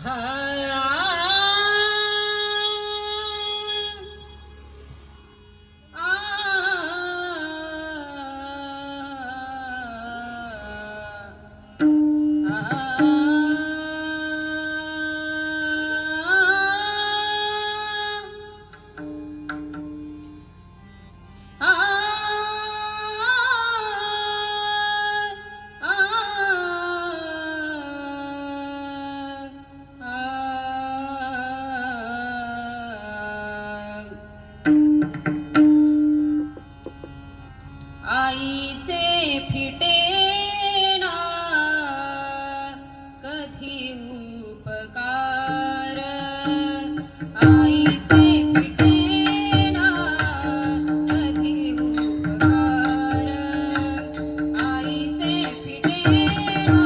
हा आईचे फिटे ना कधी उपकार आईचे फिटे ना कधी उपकार आईचे फिटे ना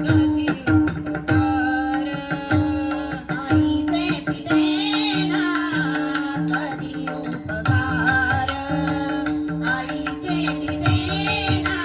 कधी उपकार आईचे फिटे ना कधी उपकार आईचे फिटे ना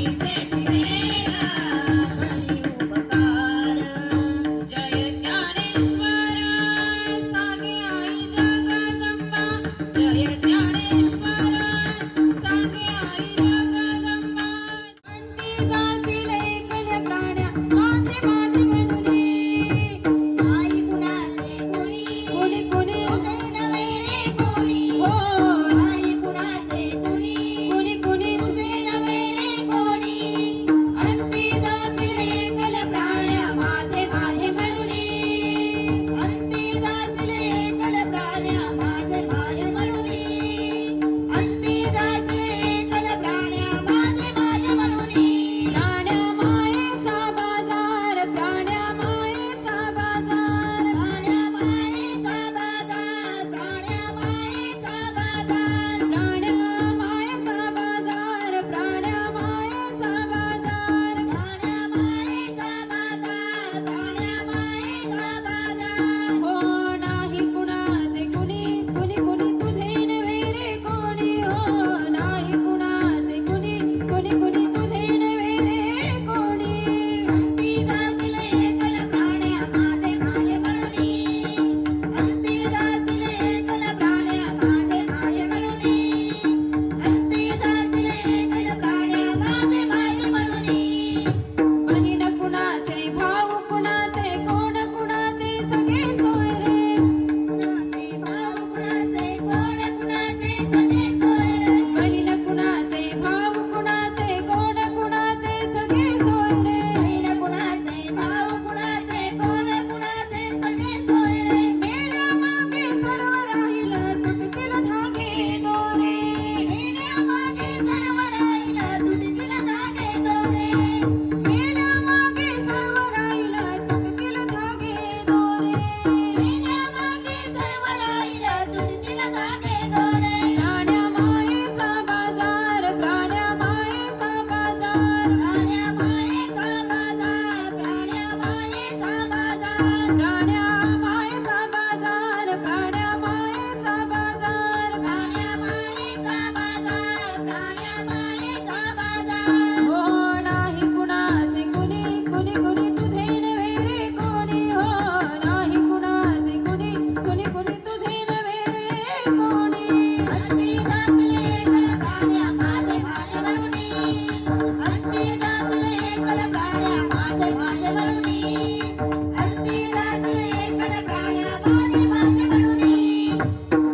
आईचे फिरेना कधी उपकार. जय ज्ञानेश्वर सांगे आई जगदंबा. जय ज्ञानेश्वर सांगे आई जगदंबा. अंती जातील एकल्या प्राण्या माझे माझे म्हणून. आई कुणाचे कुणी कोणी कोणी तुझे नव्हे रे कोणी. हो आई कुणाचे कुणी कोणी कोणी तुझे नव्हे रे कोणी. अंती जातील एकल्या प्राण्या माझे माझे म्हणून. अंती जाचले एकल प्राण्या माझे माझे म्हणूनी. अंती जाचले एकल प्राण्या माझे माझे म्हणूनी. प्राण्या मायेचा बाजार. प्राण्या मायेचा बाजार. प्राण्या मायेचा बाजार. प्राण्या मायेचा बाजार. प्राण्या मायेचा बाजार. प्राण्या मायेचा बाजार. प्राण्या मायेचा बाजार. प्राण्या मायेचा बाजार. हो नाही कुणाचे कुणी कुणी कुणी तुझे नव्हे रे कोणी. हो नाही कुणाचे कुणी कुणी कुणी तुझे नव्हे रे कोणी. अंती जाचले एकल प्राण्या माझे माझे म्हणूनी. अंती जाचले एकल प्राण्या माझे माझे म्हणूनी. अंती जाचले एकल प्राण्या माझे माझे म्हणूनी. बहीण कुणाचे भाऊ कुणाचे कोण कुणाचे सगळे सोय रे. कुणाचे भाऊ कुणाचे कोण कुणाचे सगळे सोय रे. बहीण कुणाचे भाऊ कुणाचे कोण कुणाचे सगळे सोय रे. बहीण कुणाचे भाऊ कुणाचे कोण कुणाचे सगळे सोय रे. मेल्या मागे सर्व राहिलं तुटतील धागे दोरे. मेल्या मागे सर्व राहिलं तुटतील धागे दोरे. मेल्या मागे सर्व राहिलं तुटतील धागे दोरे. मेल्या मागे सर्व राहिलं तुटतील धागे दोरे. प्राण्या मायेचा बाजार. प्राण्या मायेचा बाजार. प्राण्या मायेचा बाजार. प्राण्या मायेचा बाजार. प्राण्या मायेचा बाजार. प्राण्या मायेचा बाजार. प्राण्या मायेचा बाजार. प्राण्या मायेचा बाजार. हो नाही कुणाचे कुणी कुणी कुणी तुझे नव्हे रे कोणी. हो नाही कुणाचे कुणी कुणी कुणी तुझे नव्हे रे कोणी. अंती जाचले एकल प्राण्या माझे माझे म्हणूनी. अंती जाचले एकल प्राण्या माझे माझे म्हणूनी. अंती जाचले एकल प्राण्या माझे माझे म्हणूनी.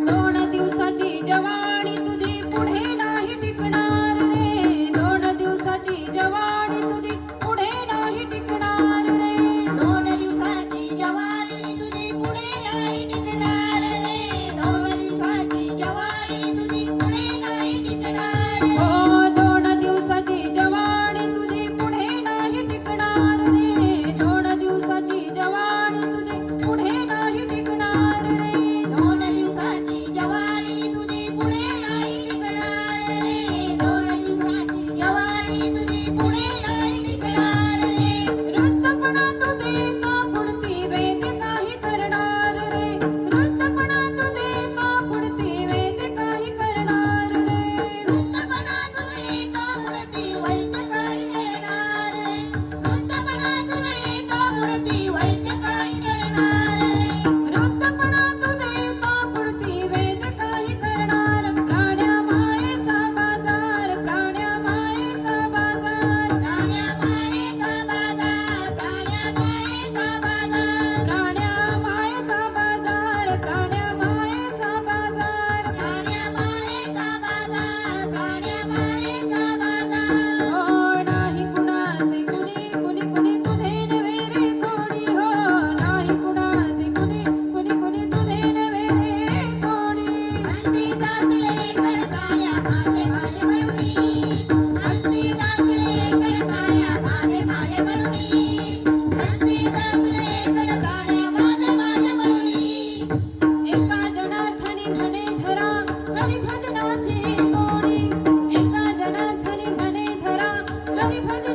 2 दिवसाची जवानी तुझी पुढे नाही टिकणार रे. 2 दिवसाची जवानी तुझी पुढे नाही टिकणार रे. 2 दिवसाची जवानी तुझी पुढे नाही टिकणार रे. 2 दिवसाची जवानी तुझी पुढे नाही टिकणार रे. हो 2 दिवसाची जवानी तुझी पुढे नाही टिकणार रे. 2 दिवसाची जवानी तुझी पुढे नाही टिकणार रे. 2 दिवसाची जवानी तुझी पुढे नाही टिकणार रे. 2 दिवसाची जवानी तुझी पुढे नाही टिकणार रे. वृद्धपणा तू देता पुढती वेद काही करणार रे. वृद्धपणा तू देता पुढती वेद काही करणार रे. वृद्धपणा तुझे एका मुळती वैद्य काही करणार रे. वृद्धपणा तुझे एका मुळती वैद्य काही करणार रे. वृद्धपणा तू देता पुढती वेद काही करणार. प्राण्या मायेचा बाजार. प्राण्या मायेचा बाजार. प्राण्या मायेचा बाजार. प्राण्या मायेचा बाजार. प्राण्या मायेचा बाजार. प्राण्या मायेचा बाजार. प्राण्या मायेचा बाजार. प्राण्या मायेचा बाजार. हो नाही कुणाचे कुणी कुणी कुणी तुझे नव्हे रे कोणी. हो नाही कुणाचे कुणी कुणी कुणी तुझे नव्हे रे कोणी. अंती जाचले एकल प्राण्या माझे माझे म्हणूनी. अंती जाचले एकल प्राण्या माझे माझे म्हणूनी. अंती जाचले एकल प्राण्या माझे माझे म्हणूनी. एका जनार्दनी म्हणे धरा हरी भजनाची गोडी. एका जनार्दनी म्हणे धरा हरी भजनाची